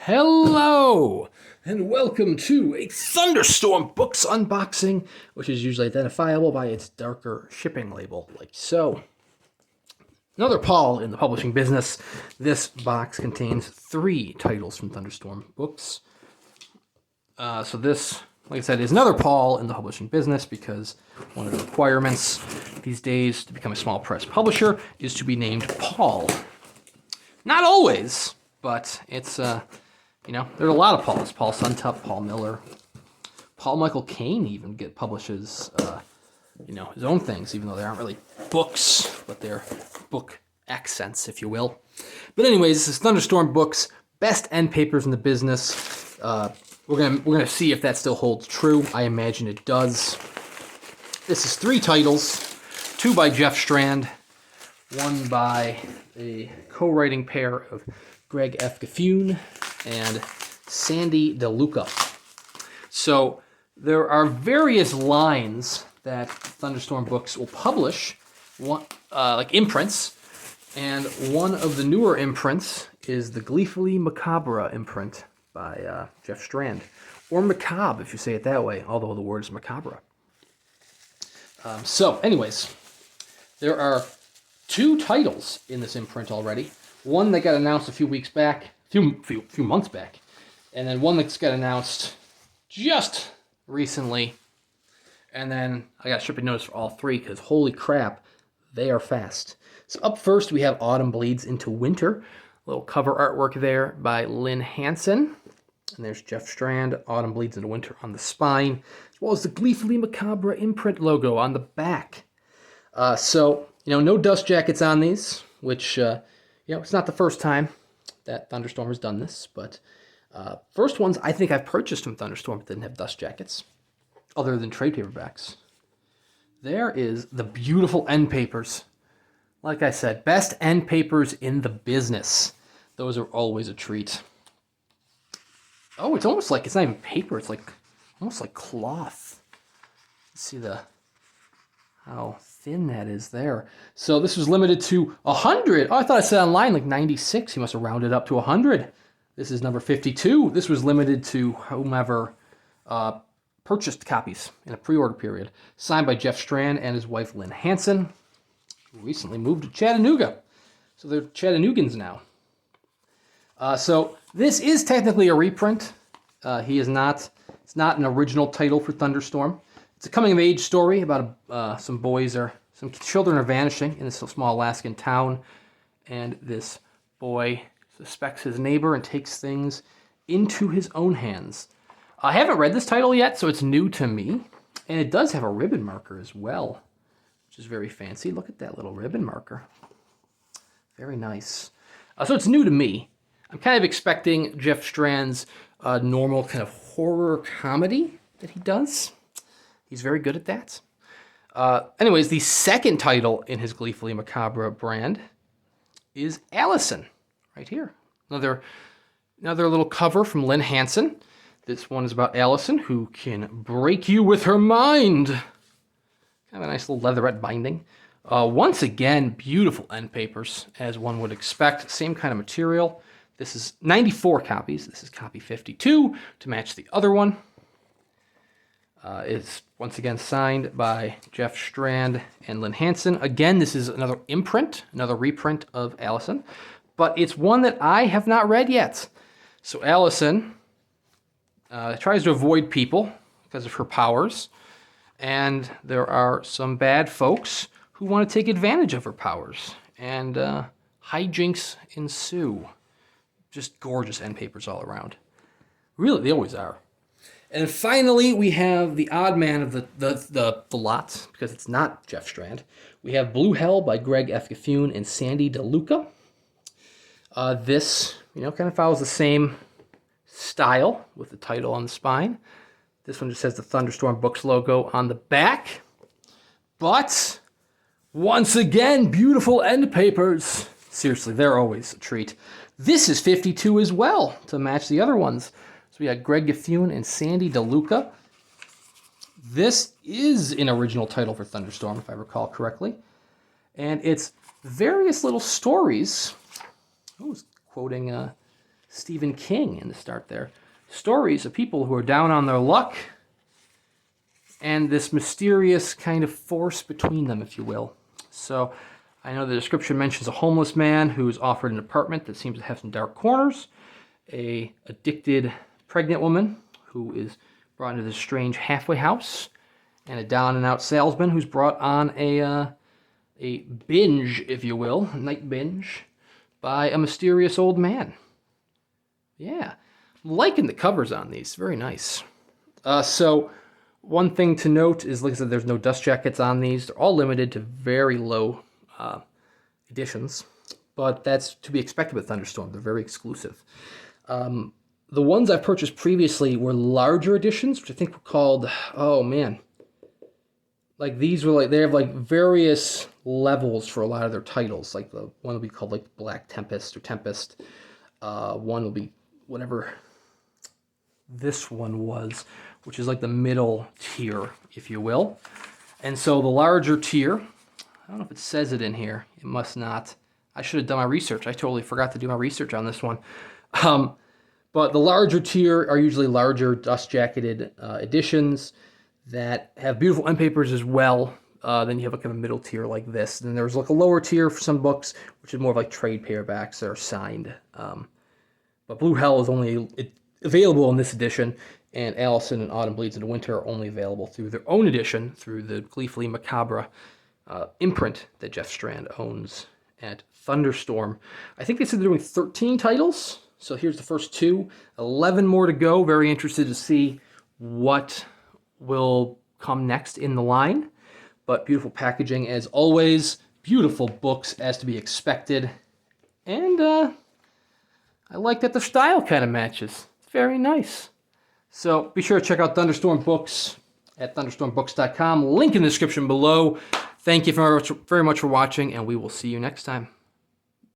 Hello, and welcome to a Thunderstorm Books unboxing, which is usually identifiable by its darker shipping label, like so. Another Paul in the publishing business. This box contains 3 titles from Thunderstorm Books. So this, like I said, is another Paul in the publishing business because one of the requirements these days to become a small press publisher is to be named Paul. Not always, but it's, there's a lot of Pauls. Paul Suntup, Paul Miller, Paul Michael Caine even publishes, his own things, even though they aren't really books, but they're book accents, if you will. But anyways, this is Thunderstorm Books, best end papers in the business. We're gonna see if that still holds true. I imagine it does. This is 3 titles, 2 by Jeff Strand, 1 by a co-writing pair of Greg F Gifune and Sandy DeLuca. So there are various lines that Thunderstorm Books will publish, like imprints, and one of the newer imprints is the Gleefully Macabre imprint by Jeff Strand, or macabre if you say it that way, although the word is macabre. So anyways, there are 2 titles in this imprint already. One that got announced a few weeks back, few months back, and then one that's got announced just recently. And then I got shipping notice for all 3 because holy crap, they are fast. So up first we have Autumn Bleeds into Winter, little cover artwork there by Lynne Hansen. And there's Jeff Strand, Autumn Bleeds into Winter on the spine, as well as the Gleefully Macabre imprint logo on the back. No dust jackets on these, which, it's not the first time that Thunderstorm has done this, but first ones I think I've purchased from Thunderstorm that didn't have dust jackets, other than trade paperbacks. There is the beautiful end papers. Like I said, best end papers in the business. Those are always a treat. Oh, it's almost like, it's not even paper, it's like, almost like cloth. Let's see how thin that is there. So this was limited to 100. Oh, I thought I said online like 96. He must have rounded up to 100. This is number 52. This was limited to whomever purchased copies in a pre-order period. Signed by Jeff Strand and his wife Lynne Hansen, who recently moved to Chattanooga. So they're Chattanoogans now. So this is technically a reprint. It's not an original title for Thunderstorm. It's a coming-of-age story about some children are vanishing in this small Alaskan town, and this boy suspects his neighbor and takes things into his own hands. I haven't read this title yet, so it's new to me, and it does have a ribbon marker as well, which is very fancy. Look at that little ribbon marker. Very nice. So it's new to me. I'm kind of expecting Jeff Strand's normal kind of horror comedy that he does. He's very good at that. Anyways, the second title in his Gleefully Macabre brand is Allison, right here. Another little cover from Lynne Hansen. This one is about Allison, who can break you with her mind. Kind of a nice little leatherette binding. Once again, beautiful end papers, as one would expect. Same kind of material. This is 94 copies. This is copy 52 to match the other one. It's once again signed by Jeff Strand and Lynne Hansen. Again, this is another imprint, another reprint of Allison, but it's one that I have not read yet. So Allison tries to avoid people because of her powers, and there are some bad folks who want to take advantage of her powers, and hijinks ensue. Just gorgeous end papers all around. Really, they always are. And finally, we have the odd man of the lot, because it's not Jeff Strand. We have Blue Hell by Greg F Gifune and Sandy DeLuca. This, kind of follows the same style with the title on the spine. This one just has the Thunderstorm Books logo on the back. But, once again, beautiful end papers. Seriously, they're always a treat. This is 52 as well, to match the other ones. So we got Greg Gifune and Sandy DeLuca. This is an original title for Thunderstorm, if I recall correctly. And it's various little stories. I was quoting Stephen King in the start there. Stories of people who are down on their luck and this mysterious kind of force between them, if you will. So I know the description mentions a homeless man who's offered an apartment that seems to have some dark corners, a addicted pregnant woman who is brought into this strange halfway house, and a down-and-out salesman who's brought on a binge, if you will, a night binge, by a mysterious old man. Yeah, I'm liking the covers on these. Very nice. So one thing to note is, like I said, there's no dust jackets on these. They're all limited to very low editions, but that's to be expected with Thunderstorm. They're very exclusive. The ones I've purchased previously were larger editions, which I think were called, oh man, like these were like, they have like various levels for a lot of their titles. Like the one will be called like Black Tempest or Tempest. One will be whatever this one was, which is like the middle tier, if you will. And so the larger tier, I don't know if it says it in here. It must not. I should have done my research. I totally forgot to do my research on this one. But the larger tier are usually larger dust-jacketed editions that have beautiful end papers as well. Then you have like a middle tier like this. And then there's like a lower tier for some books, which is more of like trade paperbacks that are signed. But Blue Hell is only available in this edition, and Allison and Autumn Bleeds into Winter are only available through their own edition, through the Gleefully Macabre imprint that Jeff Strand owns at Thunderstorm. I think they said they're doing 13 titles. So here's the first 2, 11 more to go. Very interested to see what will come next in the line. But beautiful packaging as always. Beautiful books as to be expected. And I like that the style kind of matches. Very nice. So be sure to check out Thunderstorm Books at thunderstormbooks.com. Link in the description below. Thank you very much for watching, and we will see you next time.